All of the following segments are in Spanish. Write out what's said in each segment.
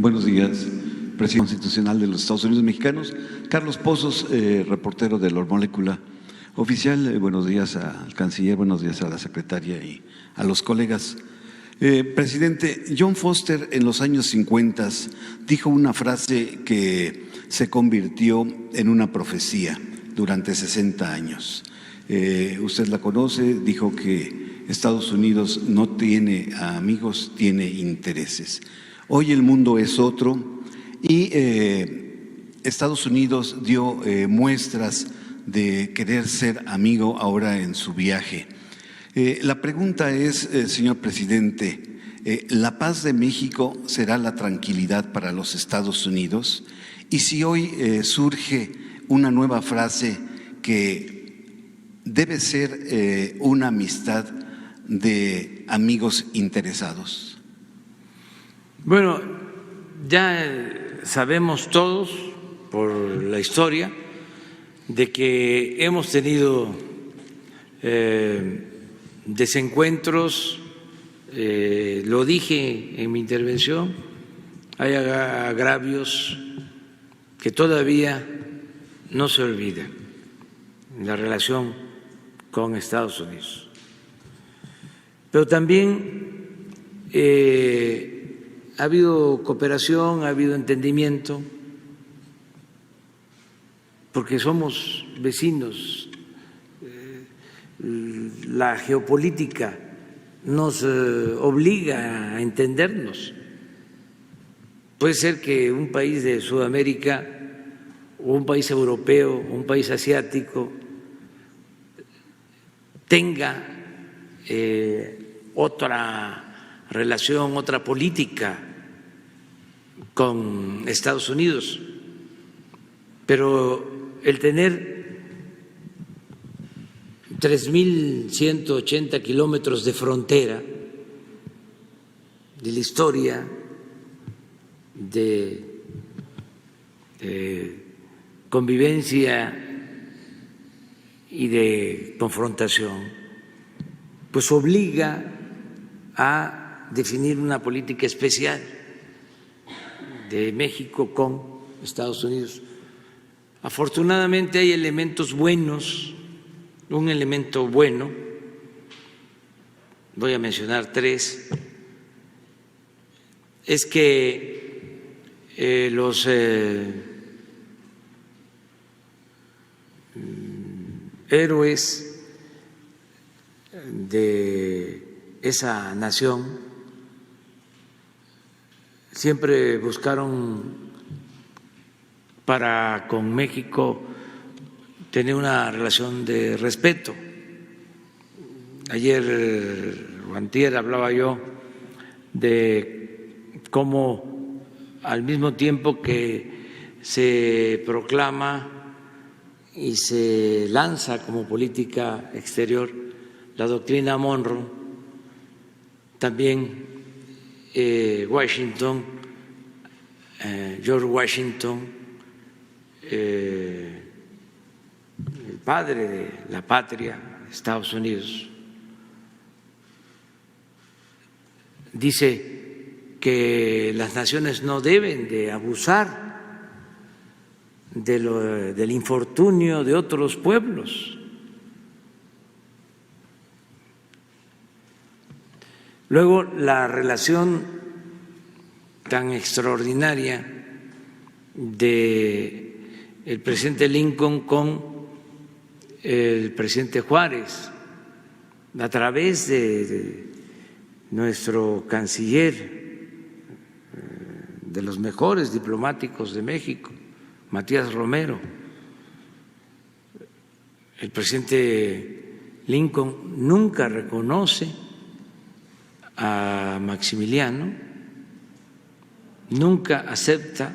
Buenos días, presidente constitucional de los Estados Unidos Mexicanos. Carlos Pozos, reportero de La Molécula Oficial. Buenos días al canciller, buenos días a la secretaria y a los colegas. Presidente, John Foster en los años 50 dijo una frase que se convirtió en una profecía durante 60 años. Usted la conoce, dijo que Estados Unidos no tiene amigos, tiene intereses. Hoy el mundo es otro y Estados Unidos dio muestras de querer ser amigo ahora en su viaje. La pregunta es, señor presidente, ¿la paz de México será la tranquilidad para los Estados Unidos? Y si hoy surge una nueva frase que debe ser una amistad de amigos interesados. Bueno, ya sabemos todos por la historia de que hemos tenido desencuentros, lo dije en mi intervención, hay agravios que todavía no se olvidan en la relación con Estados Unidos. Pero también ha habido cooperación, ha habido entendimiento, porque somos vecinos. La geopolítica nos obliga a entendernos. Puede ser que un país de Sudamérica o un país europeo, un país asiático tenga otra relación, otra política con Estados Unidos, pero el tener 3.180 kilómetros de frontera, de la historia de convivencia y de confrontación, pues obliga a definir una política especial de México con Estados Unidos. Afortunadamente hay elementos buenos. Un elemento bueno, voy a mencionar tres, es que los héroes de esa nación siempre buscaron para con México tener una relación de respeto. Ayer o antier hablaba yo de cómo al mismo tiempo que se proclama y se lanza como política exterior la doctrina Monroe, también Washington, George Washington, el padre de la patria, Estados Unidos, dice que las naciones no deben de abusar del infortunio de otros pueblos. Luego, la relación tan extraordinaria de el presidente Lincoln con el presidente Juárez, a través de nuestro canciller, de los mejores diplomáticos de México, Matías Romero. El presidente Lincoln nunca reconoce a Maximiliano, nunca acepta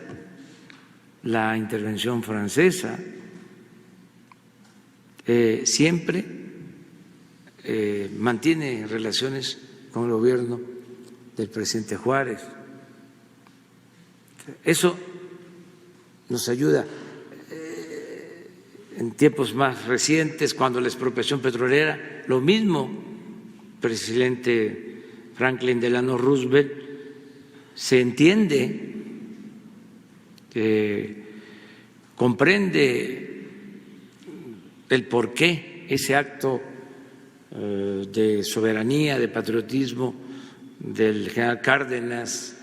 la intervención francesa, siempre mantiene relaciones con el gobierno del presidente Juárez. Eso nos ayuda. En tiempos más recientes, cuando la expropiación petrolera, lo mismo, presidente Franklin Delano Roosevelt se entiende comprende el porqué ese acto de soberanía, de patriotismo del general Cárdenas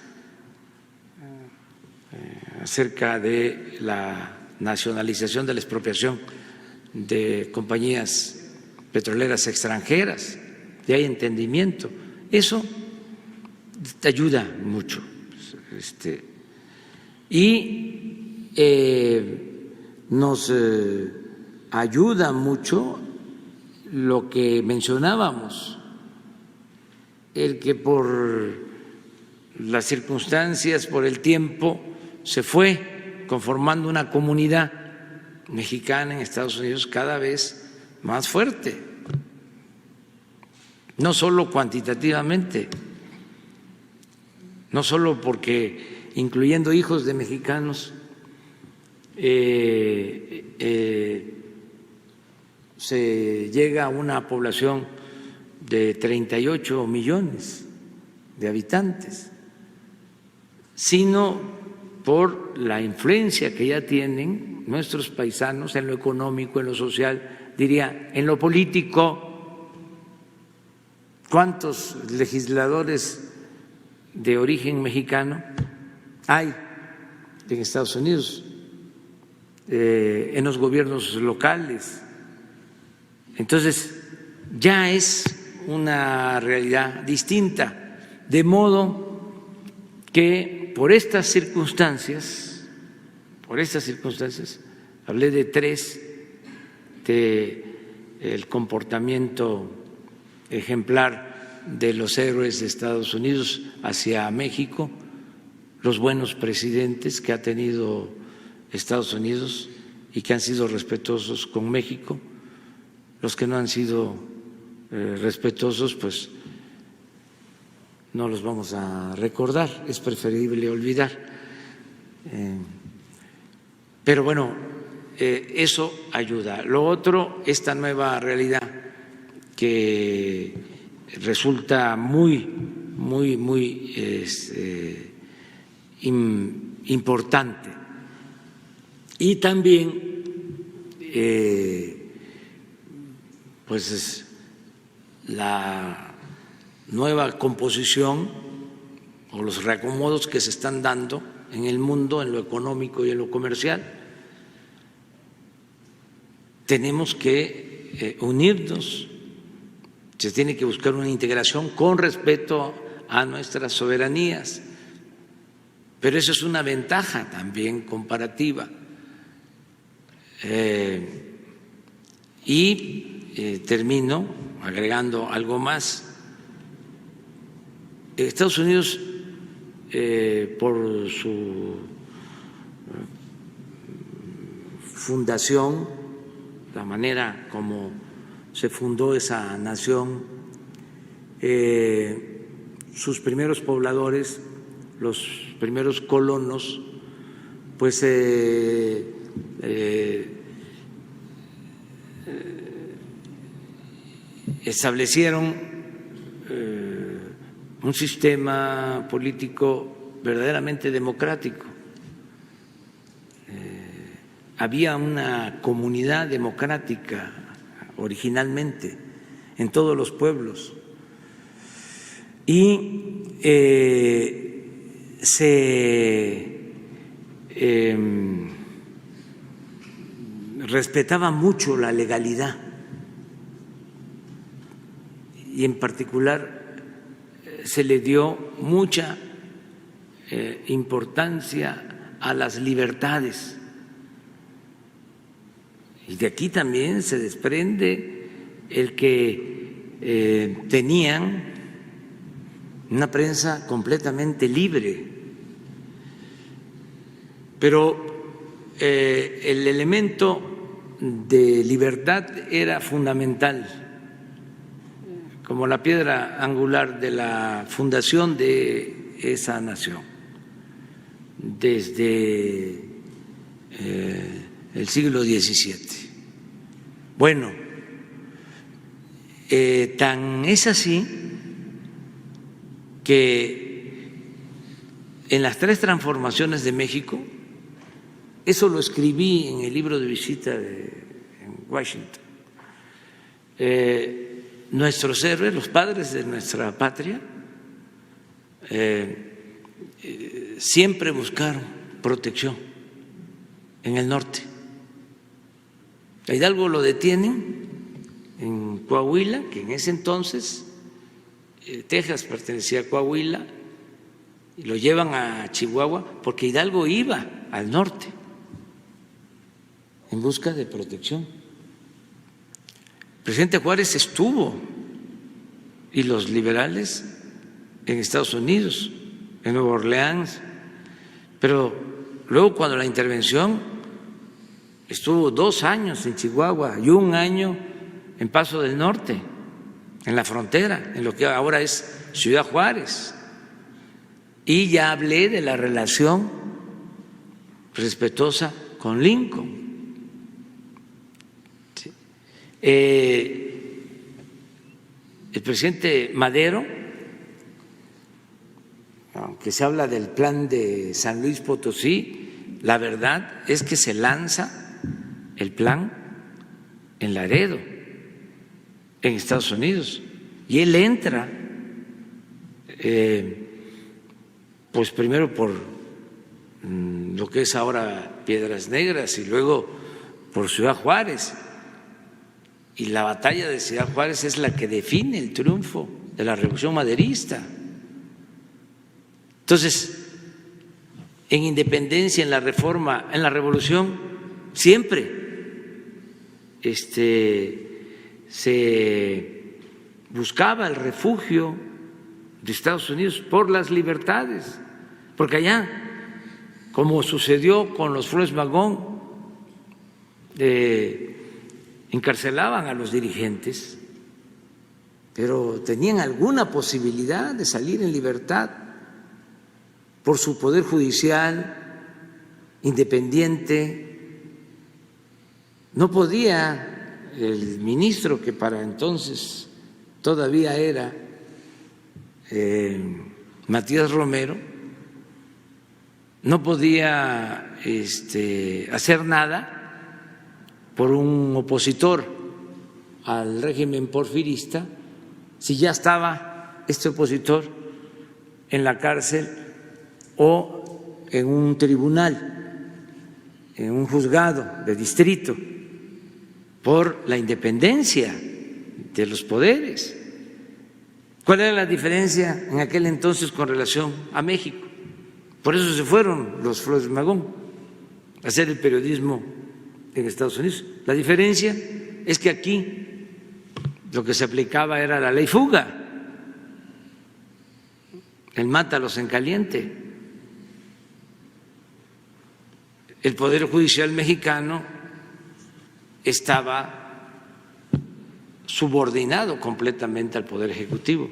acerca de la nacionalización de la expropiación de compañías petroleras extranjeras, y hay entendimiento. Eso te ayuda mucho. Y nos ayuda mucho lo que mencionábamos, el que por las circunstancias, por el tiempo, se fue conformando una comunidad mexicana en Estados Unidos cada vez más fuerte, no solo cuantitativamente, no solo porque incluyendo hijos de mexicanos se llega a una población de 38 millones de habitantes, sino por la influencia que ya tienen nuestros paisanos en lo económico, en lo social, diría, en lo político. ¿Cuántos legisladores de origen mexicano hay en Estados Unidos, en los gobiernos locales? Entonces, ya es una realidad distinta, de modo que por estas circunstancias, hablé de tres, el comportamiento ejemplar de los héroes de Estados Unidos hacia México, los buenos presidentes que ha tenido Estados Unidos y que han sido respetuosos con México, los que no han sido respetuosos, pues no los vamos a recordar, es preferible olvidar. Pero bueno, eso ayuda. Lo otro, esta nueva realidad que resulta muy importante, y también pues la nueva composición o los reacomodos que se están dando en el mundo, en lo económico y en lo comercial. Tenemos que unirnos, se tiene que buscar una integración con respeto a nuestras soberanías, pero eso es una ventaja también comparativa. Termino agregando algo más. Estados Unidos, por su fundación, la manera como se fundó esa nación, sus primeros pobladores, los primeros colonos, pues establecieron un sistema político verdaderamente democrático. Había una comunidad democrática originalmente en todos los pueblos y se respetaba mucho la legalidad y en particular se le dio mucha importancia a las libertades. Y de aquí también se desprende el que tenían una prensa completamente libre. Pero el elemento de libertad era fundamental, como la piedra angular de la fundación de esa nación, desde el siglo XVII. Bueno, tan es así que en las tres transformaciones de México Eso lo escribí en el libro de visita en Washington. Nuestros héroes, los padres de nuestra patria, siempre buscaron protección en el norte. A Hidalgo lo detienen en Coahuila, que en ese entonces Texas pertenecía a Coahuila, y lo llevan a Chihuahua porque Hidalgo iba al norte en busca de protección. El presidente Juárez estuvo, y los liberales, en Estados Unidos, en Nueva Orleans, pero luego cuando la intervención estuvo 2 años en Chihuahua y 1 año en Paso del Norte, en la frontera, en lo que ahora es Ciudad Juárez. Y ya hablé de la relación respetuosa con Lincoln. Sí. El presidente Madero, aunque se habla del plan de San Luis Potosí, la verdad es que se lanza el plan en Laredo, en Estados Unidos, y él entra, pues primero por lo que es ahora Piedras Negras y luego por Ciudad Juárez. Y la batalla de Ciudad Juárez es la que define el triunfo de la Revolución Maderista. Entonces, en Independencia, en la Reforma, en la Revolución, siempre se buscaba el refugio de Estados Unidos por las libertades, porque allá, como sucedió con los Flores Magón, encarcelaban a los dirigentes, pero tenían alguna posibilidad de salir en libertad por su poder judicial independiente. No podía el ministro, que para entonces todavía era Matías Romero, no podía hacer nada por un opositor al régimen porfirista si ya estaba este opositor en la cárcel o en un tribunal, en un juzgado de distrito, por la independencia de los poderes. ¿Cuál era la diferencia en aquel entonces con relación a México? Por eso se fueron los Flores Magón a hacer el periodismo en Estados Unidos. La diferencia es que aquí lo que se aplicaba era la ley fuga, el mátalos en caliente. El Poder Judicial mexicano estaba subordinado completamente al Poder Ejecutivo.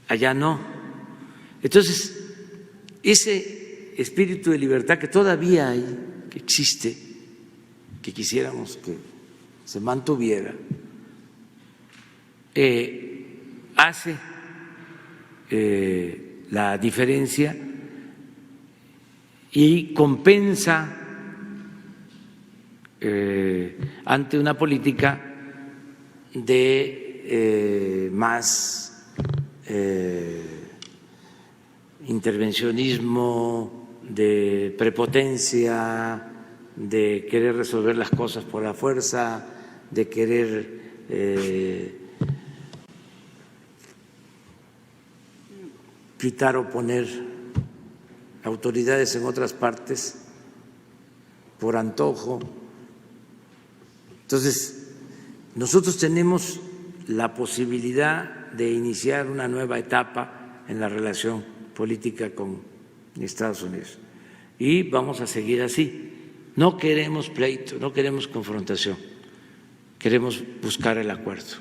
Allá no. Entonces, ese espíritu de libertad que todavía hay, que existe, que quisiéramos que se mantuviera, hace la diferencia y compensa ante una política de más intervencionismo, de prepotencia, de querer resolver las cosas por la fuerza, de querer quitar o poner autoridades en otras partes por antojo. Entonces, nosotros tenemos la posibilidad de iniciar una nueva etapa en la relación política con Estados Unidos y vamos a seguir así. No queremos pleito, no queremos confrontación, queremos buscar el acuerdo.